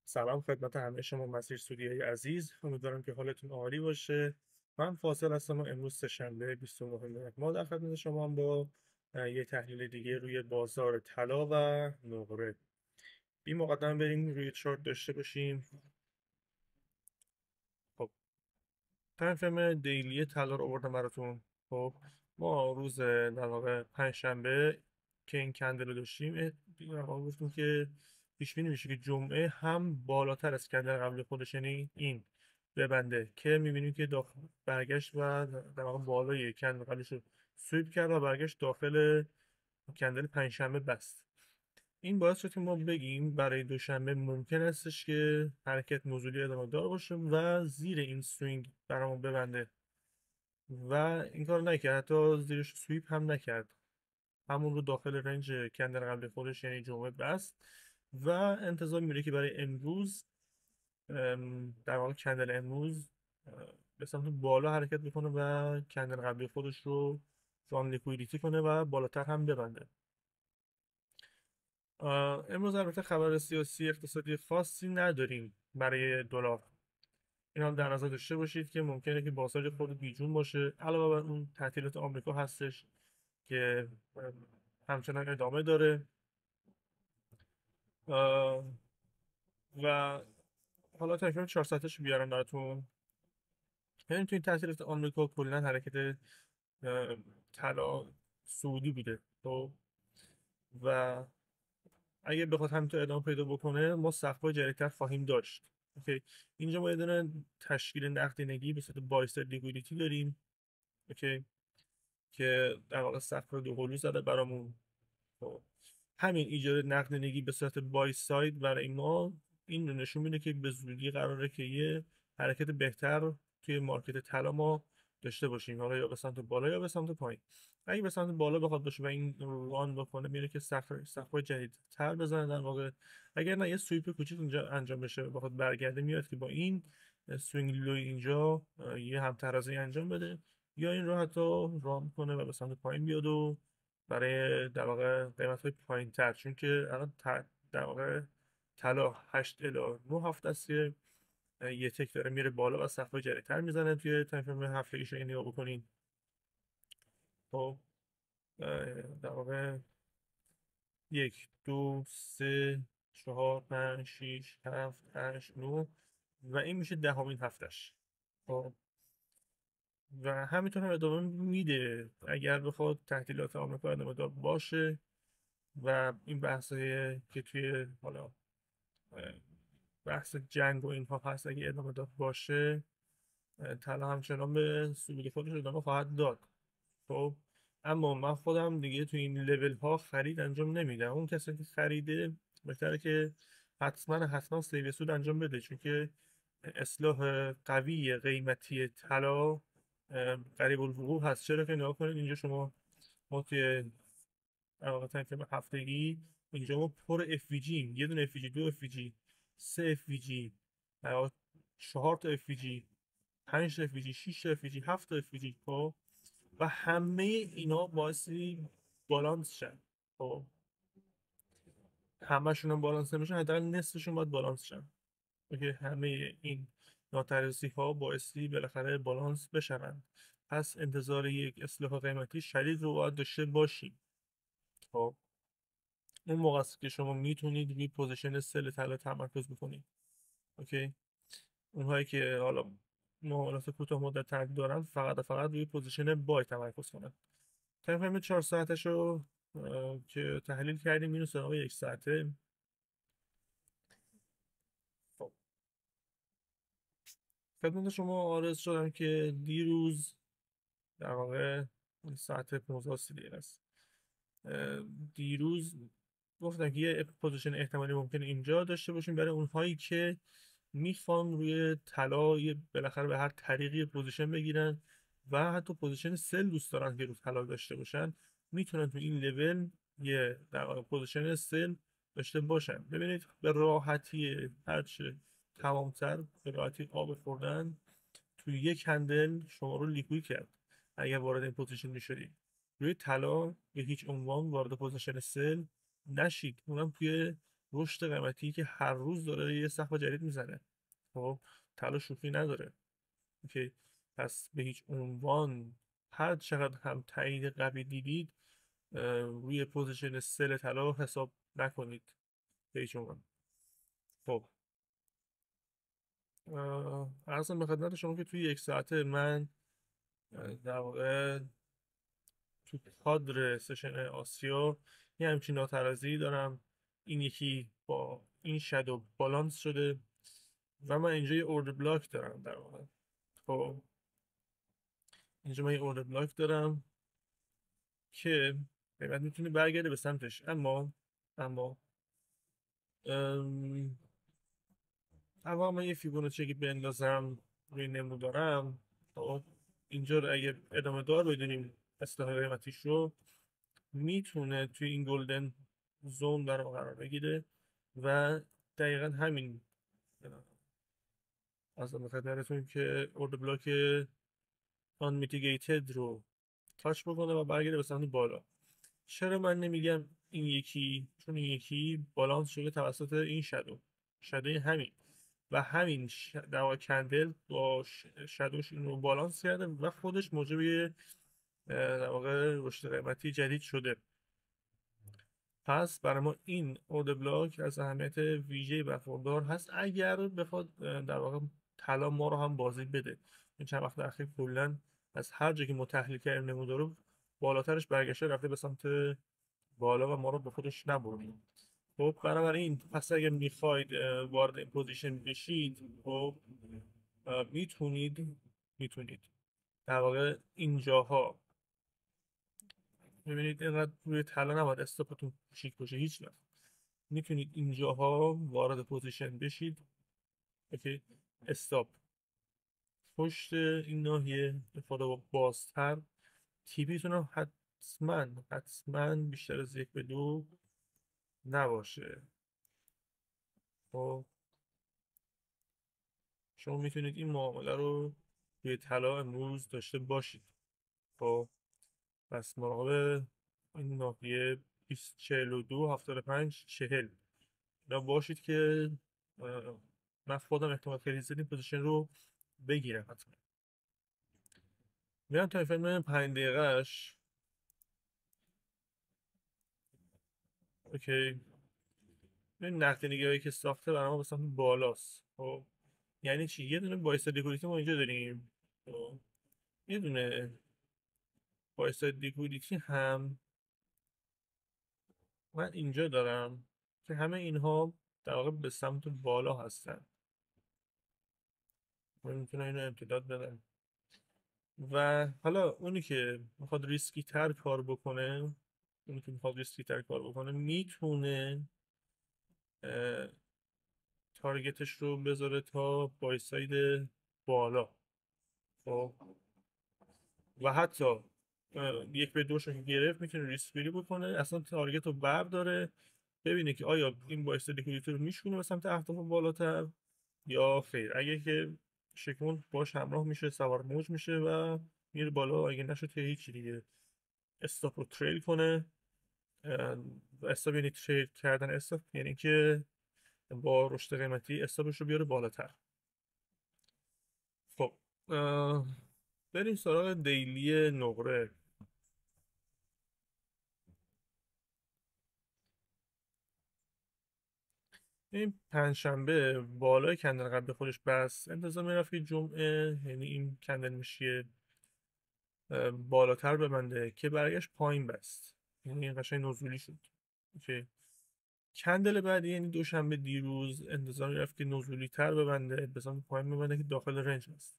سلام خدمت همه شما مسیر سودیای عزیز، امیدوارم که حالتون عالی باشه. من فاصل هستم و امروز سه‌شنبه 29 ماه در خدمت شما هم با یه تحلیل دیگه روی بازار طلا و نقره. بی مقدمه بریم روی چارت داشته باشیم. خب تایم فریم دیلی طلا رو آوردم براتون. خب ما روز در واقع پنجشنبه که این کندل رو داشتیم در واقع گفتیم که پیش بینی میشه که جمعه هم بالاتر از کندل قبل خودش، یعنی این ببنده که میبینیم که داخل برگشت و در واقع بالای کندل قبلش رو سویپ کرد و برگشت داخل کندل پنجشنبه بست. این باعث شد که ما بگیم برای دوشنبه ممکن استش که حرکت نزولی ادامه دار باشه و زیر این سوینگ برامون ببنده و این کار نکرد، حتی زیرش سویپ هم نکرد، همون رو داخل رنج کندل قبل خودش یعنی جمعه بست و انتظار میره که برای امروز در واقع کندل امروز به سمت بالا حرکت بکنه و کندل قبلی خودش رو فان لیکویدیتی کنه و بالاتر هم ببنده. امروز البته خبر سیاسی اقتصادی خاصی نداریم برای دلار. این هم در نظر داشته باشید که ممکنه که بازار خود بیجون باشه، علاوه بر اون تعطیلات آمریکا هستش که همچنان ادامه داره. آه، و حالا تقریبا 4 ساعتش بیارم براتون. یعنی توی این تعطیلات آمریکا کلا حرکت اه، طلا سعودی بوده. خب و اگه بخواد همینطور ادامه پیدا بکنه ما سقف‌های جدیدتر خواهیم داشت. اوکی، اینجا ما یه دونه تشکیل نقدینگی به صورت بایستر لیکویدیتی داریم. اوکی، که در واقع سقف رو دو قلو زده برامون. خب همین ایجاد نقدینگی به صورت بای ساید برای ما این رو نشون میده که به زودی قراره که یه حرکت بهتر توی مارکت طلا ما داشته باشیم، حالا یا به سمت بالا یا به سمت پایین. اگه به سمت بالا بخواد باشه و این ران بکنه میره که سقف جدید تر بزنه در واقع. اگر نه یه سویپ کوچیک اینجا انجام بشه بخواد برگرده میاد که با این سوینگ لو اینجا یه همترازی انجام بده، یا این رو حتی ران کنه و به سمت پایین بیاد و برای در واقع قیمت های پایین تر، چون که الان در واقع طلا 8 الی 9 هفته است که یه تک داره میره بالا و سقف جدیدتر میزنه. توی تایم هفته ایش نگاه بکنین. خب در واقع 1 2 3 4 5 6 7 8 9 و این میشه دهمین هفتش. خب و همینطور هم ادامه میده اگر بخواد تعطیلات آمریکا ادامه دار باشه و این بحثایی که توی حالا بحث جنگ و اینها هست اگه ادامه دار باشه، طلا همچنان به سود خودش ادامه خواهد داد. خب اما من خودم دیگه توی این لول ها خرید انجام نمیدم. اون کسی که خریده بهتره که حتما سیو سود انجام بده، چون که اصلاح قوی قیمتی طلا قریب الوقوع هست. چرا که نگاه کنید اینجا شما ما توی در واقع تقریبا هفتگی اینجا ما پر اف وی جی، یه دونه اف وی جی، دو اف وی جی، سه اف وی جی، 4 تا اف وی جی، 5 تا اف وی جی، 6 تا اف وی جی، 7 تا اف وی جی. خب و همه اینا باعثی بالانس شن. خب همشون هم بالانس نمیشن، حداقل نصفشون باید بالانس شن. اوکی، همه این ناترسی ها باعثی بالاخره بالانس بشن. پس انتظار یک اصلاح قیمتی شدید رو باید داشته باشیم. خب اون موقع است که شما میتونید روی پوزیشن سل طلا تمرکز بکنید. اوکی، اونهایی که حالا مهالت کوتاه مدت تر دارن فقط روی پوزیشن بای تمرکز کنن. تایم فریم 4 ساعتش رو که تحلیل کردیم اینو سراغ 1 ساعته. خب خدمت شما عرض شدم که دیروز در واقع ساعت 15 دقیقه است. دیروز گفتم که یه پوزیشن احتمالی ممکنه اینجا داشته باشیم برای اونهایی که میخوان روی طلا بالاخره به هر طریقی پوزیشن بگیرن و حتی پوزیشن سل دوست دارن که رو طلا داشته باشن، میتونن تو این لول یه در واقع پوزیشن سل داشته باشن. ببینید به راحتی هرچه تمامتر به راحتی آب خوردن توی یک هندل شما رو لیکوید کرد اگر وارد این پوزیشن میشدید. روی طلا به هیچ عنوان وارد پوزیشن سل نشید، اونم توی رشد قیمتی که هر روز داره یه سقف جدید میزنه. خب طلا شوخی نداره. اوکی. پس به هیچ عنوان هر چقدر هم تایید قوی دیدید روی پوزیشن سل طلا حساب نکنید به هیچ عنوان. خب عرضم به خدمت شما که توی 1 ساعته من در واقع تو کادر سشن آسیا یه همچین ناترازی دارم. این یکی با این شادو بالانس شده و من اینجا یه اوردر بلاک دارم در واقع. خب اینجا من یه اوردر بلاک دارم که قیمت میتونه برگرده به سمتش، اما اما من یه فیبوناچی بندازم روی نمودارم. خب اینجا رو اگه ادامه دار بدونیم اصلاح قیمتیش رو، میتونه توی این گلدن زون در قرار بگیره و دقیقا همین از خدمتتون که اورد بلاک آن میتیگیتد رو تاچ بکنه و برگرده به سمت بالا. چرا من نمیگم این یکی؟ چون این یکی بالانس شده توسط این شادوی همین و همین در واقع کندل با شادوش این رو بالانس کرده و خودش موجب یه در واقع رشد قیمتی جدید شده. پس برای ما این اورد بلاک از اهمیت ویژه‌ای برخوردار هست اگر بخواد در واقع طلا ما رو هم بازی بده. این چند وقت اخیر کلا از هر جایی که ما تحلیل کردیم نمودار رو بالاترش برگشته رفته به سمت بالا و ما رو به خودش نبرده. خب بنابراین پس اگر میخواید وارد این پوزیشن بشید، خب میتونید در واقع اینجاها ببینید اینقدر روی طلا نباید استاپتون کوچیک باشه هیچ وقت. میتونید اینجاها وارد پوزیشن بشید. اوکی. استاپ پشت این ناحیه استفاده با بازتر. تیپیتون هم حتما بیشتر از 1 به 2 نباشه. خب شما میتونید این معامله رو توی طلا امروز داشته باشید. خب پس مراقب این ناحیه 42 75 40 اینا باشید که من خودم احتمال خیلی زیاد این پوزیشن رو بگیرم. حتما میرم تا فیلم 5 دقیقهش. اوکی. این نقدینگی که ساخته برای ما به سمت بالاست. خب یعنی چی؟ یه دونه بایستاد لیکویدیتی ما اینجا داریم. خب یه دونه بایستاد لیکویدیتی هم من اینجا دارم که همه اینها در واقع به سمت بالا هستن. من میتونم اینو امتداد بدم و حالا اونی که میخواد ریسکی تر کار بکنه میتونه تارگتش رو بذاره تا بایساید بالا. خب و حتی 1 به 2 گرفت میتونه ریسک بکنه، اصلا تارگت رو برداره ببینه که آیا این بایساید لیکویدیتی رو میشونه به سمت اهداف بالاتر یا خیر. اگه که شکمون باش همراه میشه سوار موج میشه و میره بالا، اگه نشد که هیچی دیگه استاپ رو تریل کنه. استاپ یعنی تریل کردن استاپ، یعنی که با رشد قیمتی استاپش رو بیاره بالاتر. خب بریم سراغ دیلی نقره. این پنجشنبه بالای کندل قبل خودش بس انتظار میرفت که جمعه یعنی این کندل میشه بالاتر ببنده که برگشت پایین بست، یعنی قشنگ نزولی شد. اوکی. کندل بعدی یعنی دوشنبه دیروز انتظار میرفت که نزولی تر ببنده به سمت پایین ببنده که داخل رنج است.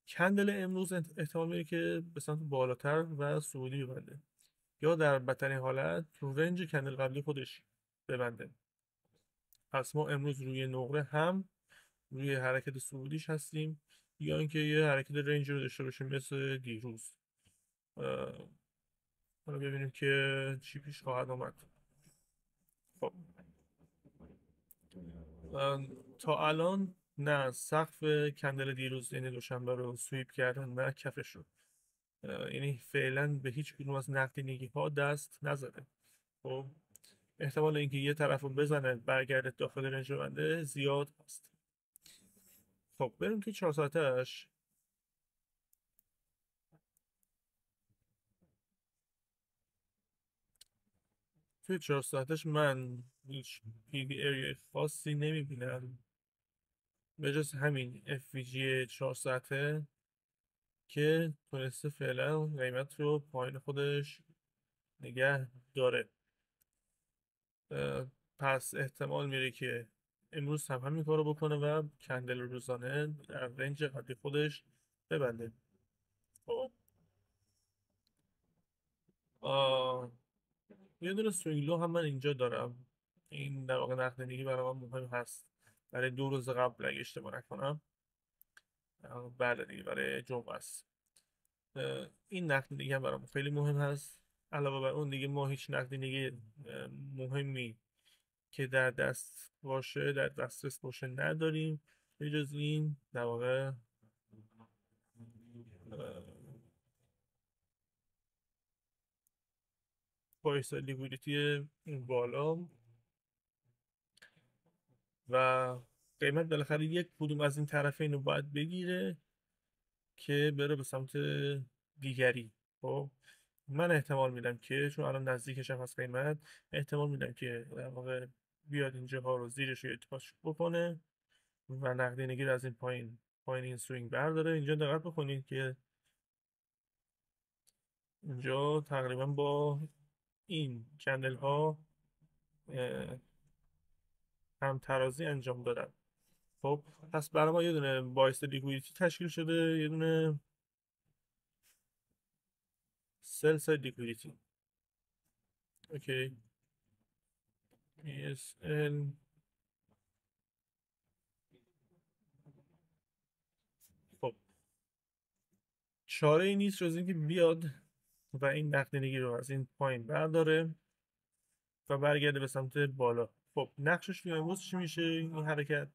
کندل امروز احتمال میره که به سمت بالاتر و صعودی ببنده یا در بدترین حالت تو رنج کندل قبلی خودش ببنده. پس ما امروز روی نقره هم روی حرکت صعودیش هستیم یا اینکه یه حرکت رنج رو داشته باشیم مثل دیروز. حالا ببینیم که چی پیش خواهد آمد. خب تا الان نه سقف کندل دیروز یعنی دوشنبه رو سویپ کردن و کفش رو، یعنی فعلا به هیچ کدوم از نقدینگی ها دست نزده. خب احتمال اینکه یه طرف رو بزنه برگرده داخل رنج بنده زیاد هست. خب بریم توی 4 ساعتش. توی 4 ساعتش من هیچ پیوی اریا خاصی نمیبینم به جز همین FVG 4 ساعته که تونسته فعلا قیمت رو پایین خودش نگه داره. پس احتمال میره که امروز هم همین کارو بکنه و کندل روزانه در رنج قبلی خودش ببنده. خب یه دونه سوینگ لو هم من اینجا دارم. این در واقع نقدینگی برای من مهم هست برای 2 روز قبل اگه اشتباه نکنم. بله دیگه برای جمعه است. این نقدینگی هم برام خیلی مهم هست. علاوه بر اون دیگه ما هیچ نقدینگی مهمی که در دست باشه در دسترس باشه نداریم به جز این در واقع پایسا لیکویدیتی این بالا و قیمت بالاخره یک کدوم از این طرفین رو باید بگیره که بره به سمت دیگری. خب من احتمال میدم که چون الان نزدیکش هم هست قیمت، احتمال میدم که در واقع بیاد اینجاها رو زیرش رو اتفاقش بکنه و نقدینگی رو از این پایین این سوینگ برداره. اینجا دقت بکنید که اینجا تقریبا با این کندل ها هم ترازی انجام دادن. خب پس برای ما یه دونه بایست لیکویدیتی تشکیل شده، یه دونه سل ساید لیکویدیتی. اوکی ESL. خب چاره ای نیست جز اینکه بیاد و این نقدینگی رو از این پایین برداره و برگرده به سمت بالا. خب نقشش توی امروز چی میشه؟ این حرکت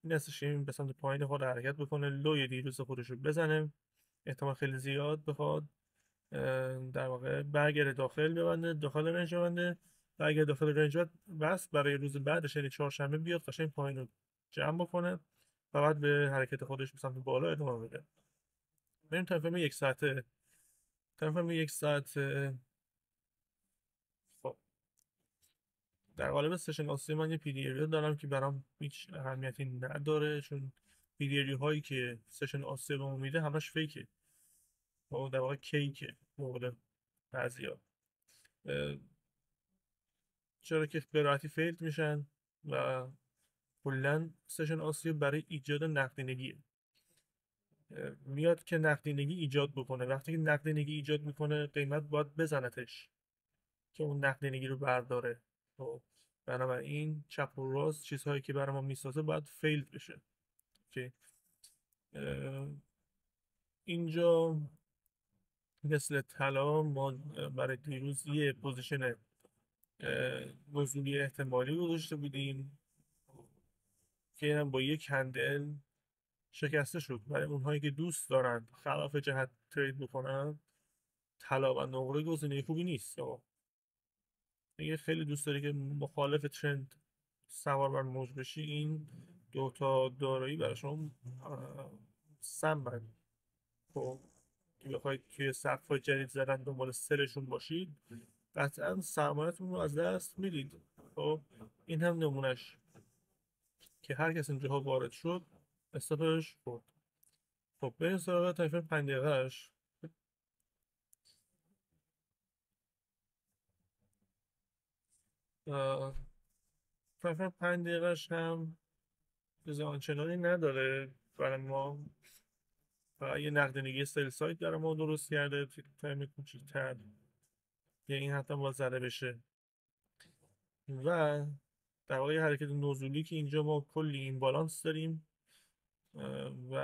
این هستش که این به سمت پایین خود حرکت بکنه، لوی دیروز خودش رو بزنه، احتمال خیلی زیاد بخواد در واقع برگرده داخل ببنده، داخل رنج ببنده و اگر داخل رنج بس برای روز بعدش یعنی چهارشنبه بیاد قشنگ پایین رو جمع بکنه و بعد به حرکت خودش به سمت بالا ادامه بده. بریم تایم 1 ساعته. تایم 1 ساعت. خب در قالب سشن آسی من یه PDRU دارم که برام هیچ اهمیتی نداره چون PDRU هایی که سشن آسی به ما میده همش فیکه و در واقع کیکه مورد بعضیا، چرا که به راحتی فیلد میشن و کلا سشن آسیو برای ایجاد نقدینگیه. میاد که نقدینگی ایجاد بکنه، وقتی که نقدینگی ایجاد میکنه قیمت باید بزنتش که اون نقدینگی رو برداره. خب بنابراین چپ و راست چیزهایی که برای ما میسازه باید فیلد بشه که اینجا مثل طلا ما برای دیروز یه پوزیشن نزولی احتمالی گذاشته بودیم که اینم با یک کندل شکسته شد. برای اونهایی که دوست دارن خلاف جهت ترید بکنن طلا و نقره گزینه خوبی نیست. اگه خیلی دوست داری که مخالف ترند سوار بر موج بشی این دوتا دارایی برای شما سم. خب که بخواید توی صفهای جدید زدن دنبال سرشون باشید قطعا سرمایه‌تون رو از دست میدید. خب این هم نمونش که هر کس اینجاها وارد شد استاپش خورد. خب بریم سراغ تایفر 5 دقیقه‌اش. تایفر 5 دقیقه‌اش هم چیز آنچنانی نداره برای ما، فقط یه نقدینگی سل سایت برای ما درست کرده توی تایم کوچیک‌تر یا این حتی باز زده بشه و در واقع یه حرکت نزولی که اینجا ما کلی این بالانس داریم و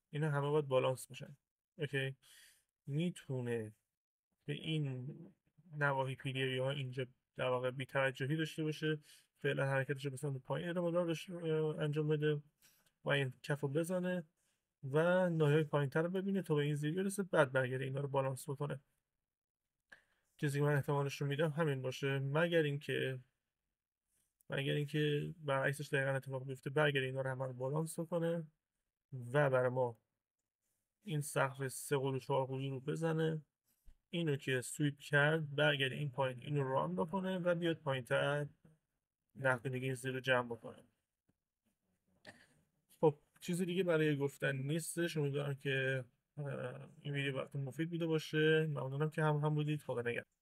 اینا همه باید بالانس بشن. اوکی میتونه به این نواحی پیگیری ها اینجا در واقع بی‌توجهی داشته باشه، فعلا حرکتش رو به سمت پایین ادامه دار انجام بده و این کف رو بزنه و ناحیه پایین تر رو ببینه تا به این زیر برسه بعد برگرده اینا رو بالانس بکنه. چیزی که من احتمالش رو میدم همین باشه، مگر اینکه برعکسش دقیقا اتفاق بیفته، برگرده اینا رو همه رو بالانس بکنه و برای ما این سقف 3 قلو و 4 قلو رو بزنه، اینو که سویپ کرد برگرده این پایین اینو ران بکنه و بیاد پایینتر نقدینگی زیر جمع بکنه. خب چیزی دیگه برای گفتن نیستش. امیدوارم که این ویدیو براتون مفید بوده باشه. ممنونم که هم بودید. خدا نگهدار.